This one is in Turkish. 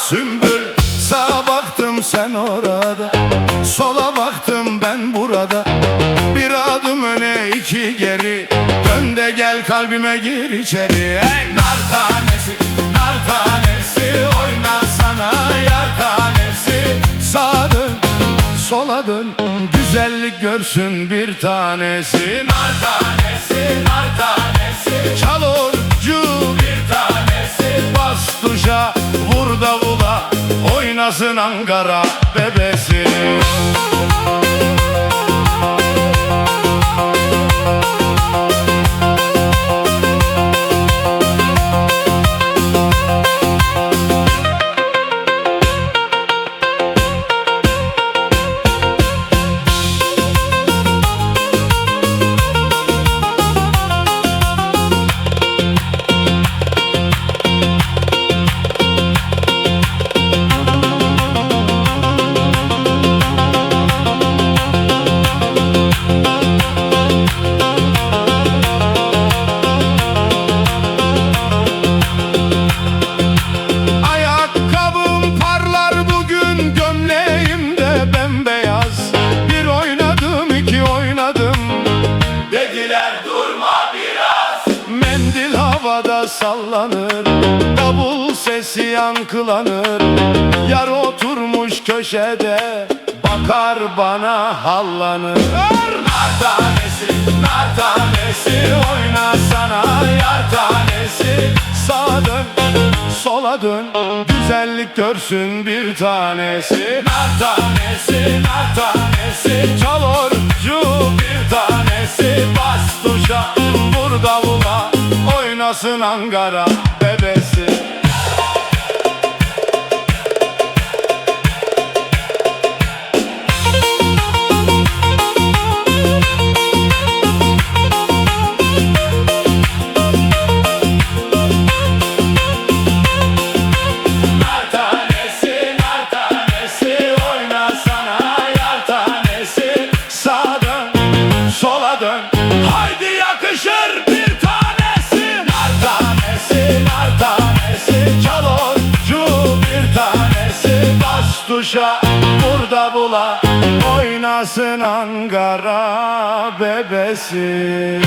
Sümbül, sağa baktım sen orada, sola baktım ben burada. Bir adım öne iki geri, dön de gel kalbime gir içeri. Ey nar tanesi, nar tanesi, oyna sana yar tanesi. Sağa dön, sola dön, güzellik görsün bir tanesi. Nar tanesi, nar tanesi, çal orcu bir tanesi. Bas tuşa, vur davula, oynasın Ankara bebesi. Havada sallanır, davul sesi yankılanır. Yar oturmuş köşede, bakar bana hallanır. Nar tanesi, nar tanesi, oyna sana yar tanesi. Sağa dön, sola dön, güzellik görsün bir tanesi. Nar tanesi, nar tanesi, çal orcu bir tanesi. Bas tuşa, vur davula, oynasın Ankara bebesi. Nar tanesi, nar tanesi, oyna sana yar tanesi. Sağa dön, sola dön, haydi yakışır bir tanesi. Nar tanesi, nar tanesi, çal orcu bir tanesi. Bas tuşa, vur davula, oynasın Ankara bebesi.